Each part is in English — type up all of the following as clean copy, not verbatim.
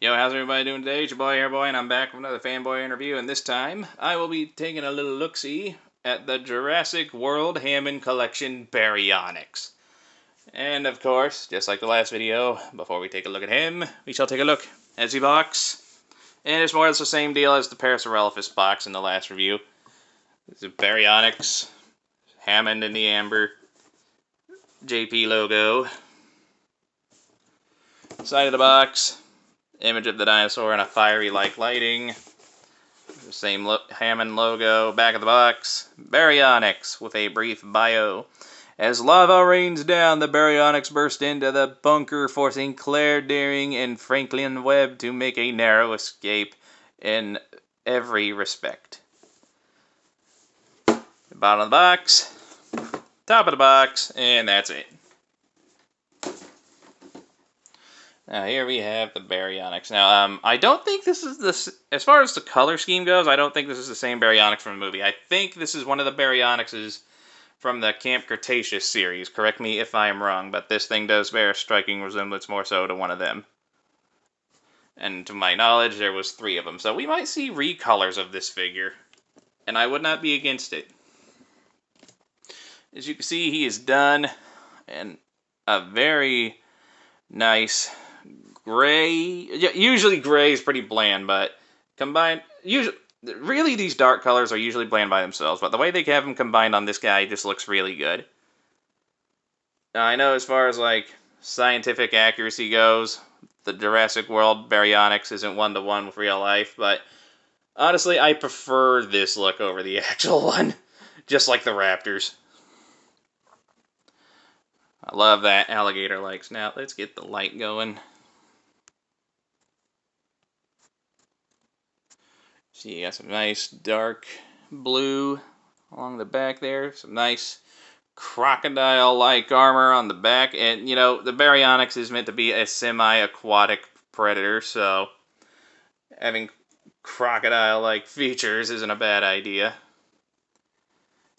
Yo, how's everybody doing today? It's your boy Airboy, and I'm back with another fanboy interview, and this time I will be taking a little look-see at the Jurassic World Hammond Collection Baryonyx. And of course, just like the last video, before we take a look at him, we shall take a look at the box. And it's more or less the same deal as the Parasaurolophus box in the last review. It's a Baryonyx, Hammond in the amber, JP logo. Side of the box, image of the dinosaur in a fiery like lighting. The same Hammond logo. Back of the box, Baryonyx with a brief bio. As lava rains down, the Baryonyx burst into the bunker, forcing Claire Deering and Franklin Webb to make a narrow escape in every respect. Bottom of the box, top of the box, and that's it. Now here we have the Baryonyx. Now, I don't think this is as far as the color scheme goes, I don't think this is the same Baryonyx from the movie. I think this is one of the Baryonyxes from the Camp Cretaceous series. Correct me if I am wrong, but this thing does bear a striking resemblance more so to one of them. And to my knowledge, there was 3 of them. So we might see recolors of this figure, and I would not be against it. As you can see, he is done in a very nice gray. Usually gray is pretty bland, but really these dark colors are usually bland by themselves, but the way they have them combined on this guy just looks really good. Now, I know as far as like scientific accuracy goes, the Jurassic World Baryonyx isn't one-to-one with real life, but honestly, I prefer this look over the actual one, just like the Raptors. I love that alligator legs. Now, let's get the light going. See, you got some nice dark blue along the back there. Some nice crocodile-like armor on the back. And, you know, the Baryonyx is meant to be a semi-aquatic predator, so having crocodile-like features isn't a bad idea.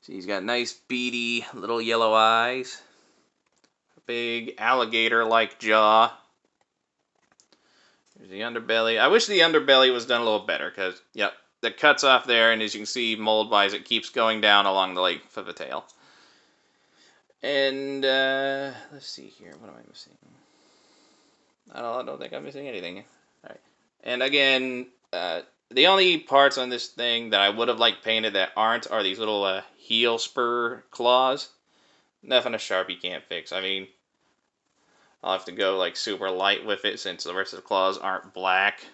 See, he's got nice beady little yellow eyes. A big alligator-like jaw. There's the underbelly. I wish the underbelly was done a little better, because, yep, the cuts off there, and as you can see, mold-wise, it keeps going down along the length of the tail. And, let's see here. What am I missing? I don't think I'm missing anything. Alright. And again, the only parts on this thing that I would have liked painted that aren't are these little heel spur claws. Nothing a Sharpie can't fix. I mean, I'll have to go like super light with it since the rest of the claws aren't black.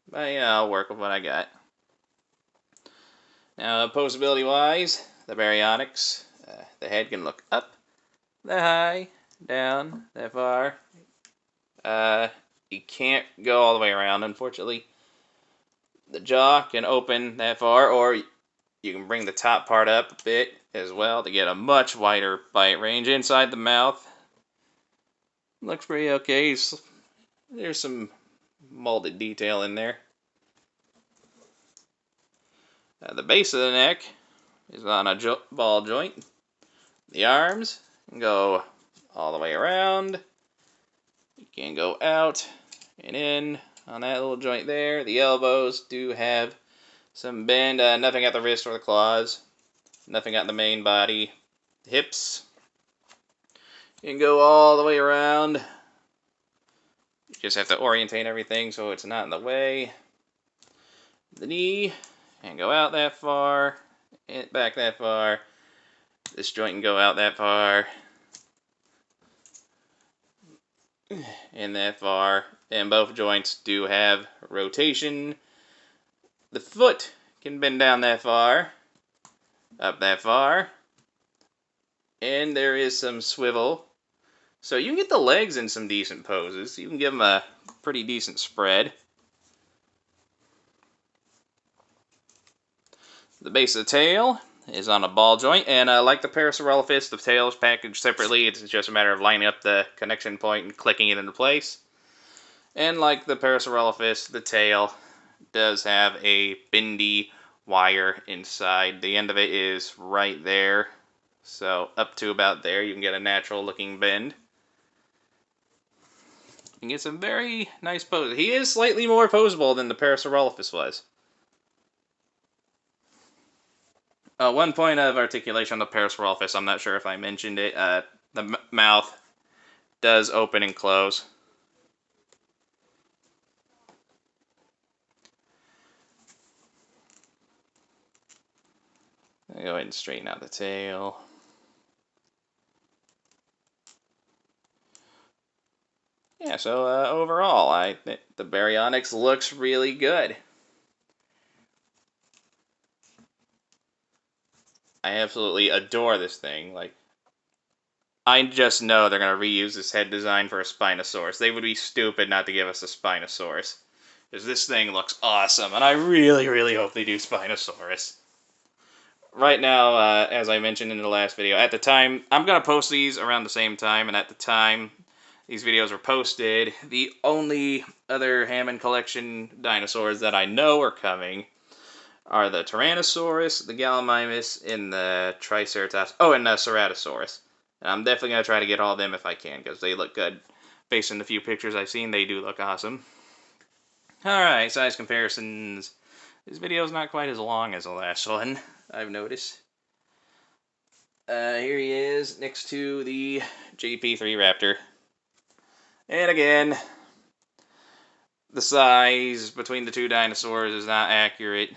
But yeah, I'll work with what I got. Now, opposability wise, the Baryonyx, the head can look up, that high, down, that far. You can't go all the way around, unfortunately. The jaw can open that far, or you can bring the top part up a bit as well to get a much wider bite range. Inside the mouth, looks pretty okay. There's some molded detail in there. The base of the neck is on a ball joint. The arms can go all the way around. You can go out and in on that little joint there. The elbows do have some bend. Nothing at the wrist or the claws. Nothing at the main body. The hips, you can go all the way around. You just have to orientate everything so it's not in the way. The knee can go out that far, and back that far. This joint can go out that far, and that far. And both joints do have rotation. The foot can bend down that far, up that far, and there is some swivel. So you can get the legs in some decent poses. You can give them a pretty decent spread. The base of the tail is on a ball joint, and like the Parasaurolophus, the tail is packaged separately. It's just a matter of lining up the connection point and clicking it into place. And like the Parasaurolophus, the tail does have a bendy wire inside. The end of it is right there. So up to about there, you can get a natural looking bend. You can get some very nice poses. He is slightly more posable than the Parasaurolophus was. One point of articulation on the Parasaurolophus, I'm not sure if I mentioned it, the mouth does open and close. I'll go ahead and straighten out the tail. Yeah, so overall, I think the Baryonyx looks really good. I absolutely adore this thing. Like, I just know they're going to reuse this head design for a Spinosaurus. They would be stupid not to give us a Spinosaurus. Because this thing looks awesome, and I really, really hope they do Spinosaurus. Right now, as I mentioned in the last video, at the time, I'm going to post these around the same time, and at the time these videos were posted, the only other Hammond collection dinosaurs that I know are coming are the Tyrannosaurus, the Gallimimus, and the Triceratops. Oh, and the Ceratosaurus. And I'm definitely going to try to get all of them if I can, because they look good. Based on the few pictures I've seen, they do look awesome. Alright, size comparisons. This video is not quite as long as the last one, I've noticed. Here he is, next to the JP3 Raptor. And again, the size between the two dinosaurs is not accurate.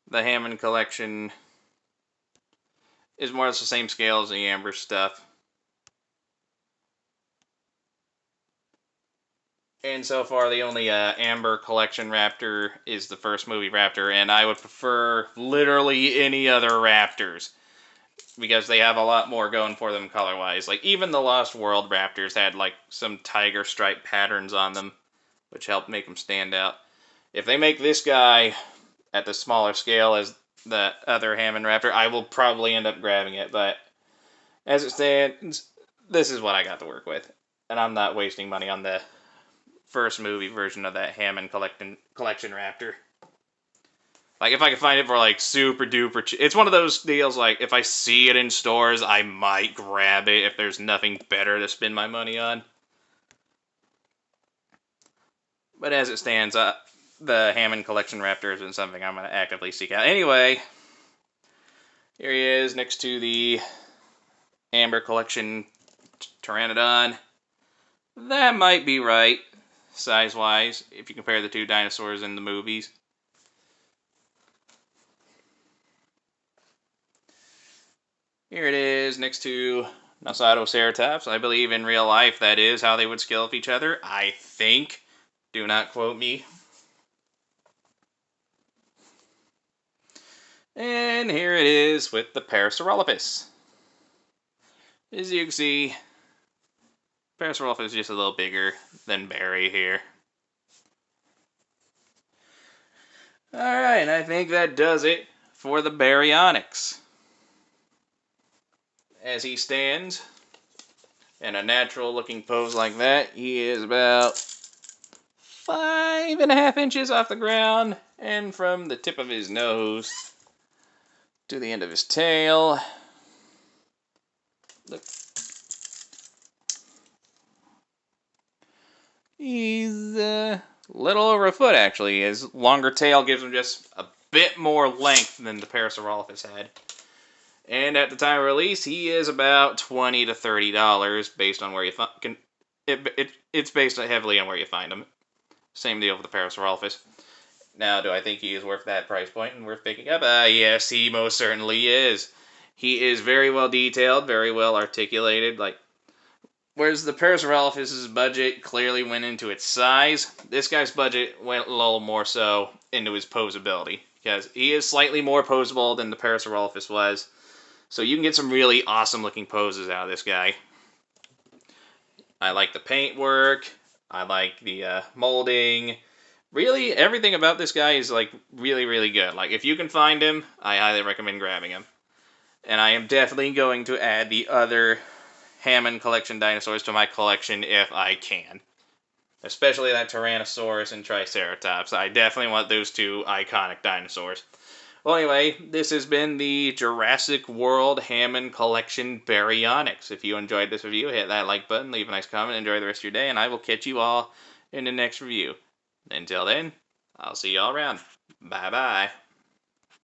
The Hammond collection is more or less the same scale as the Amber stuff. And so far, the only Amber collection Raptor is the first movie Raptor, and I would prefer literally any other Raptors, because they have a lot more going for them color-wise. Like, even the Lost World Raptors had, like, some tiger stripe patterns on them, which helped make them stand out. If they make this guy at the smaller scale as the other Hammond Raptor, I will probably end up grabbing it, but as it stands, this is what I got to work with. And I'm not wasting money on the first movie version of that Hammond collection Raptor. Like, if I could find it for, like, super duper cheap. It's one of those deals, like, if I see it in stores, I might grab it if there's nothing better to spend my money on. But as it stands, the Hammond collection Raptor isn't something I'm going to actively seek out. Anyway, here he is next to the Amber collection Pteranodon. That might be right, size-wise, if you compare the two dinosaurs in the movies. Here it is next to Nosatoceratops. I believe in real life that is how they would scale up each other. I think. Do not quote me. And here it is with the Parasaurolophus. As you can see, Parasaurolophus is just a little bigger than Barry here. Alright, I think that does it for the Baryonyx. As he stands in a natural looking pose like that, he is about 5.5 inches off the ground, and from the tip of his nose to the end of his tail, look, he's a little over a foot actually. His longer tail gives him just a bit more length than the Parasaurolophus had. And at the time of release, he is about $20 to $30 based on where you find. It's based heavily on where you find him. Same deal with the Parasaurolophus. Now, do I think he is worth that price point and worth picking up? Yes, he most certainly is. He is very well detailed, very well articulated. Like, whereas the Parasaurolophus' budget clearly went into its size, this guy's budget went a little more so into his posability, because he is slightly more posable than the Parasaurolophus was. So you can get some really awesome looking poses out of this guy. I like the paintwork. I like the molding. Really, everything about this guy is like really, really good. Like, if you can find him, I highly recommend grabbing him. And I am definitely going to add the other Hammond collection dinosaurs to my collection if I can. Especially that Tyrannosaurus and Triceratops. I definitely want those two iconic dinosaurs. Well, anyway, this has been the Jurassic World Hammond Collection Baryonyx. If you enjoyed this review, hit that like button, leave a nice comment, enjoy the rest of your day, and I will catch you all in the next review. Until then, I'll see y'all around. Bye-bye.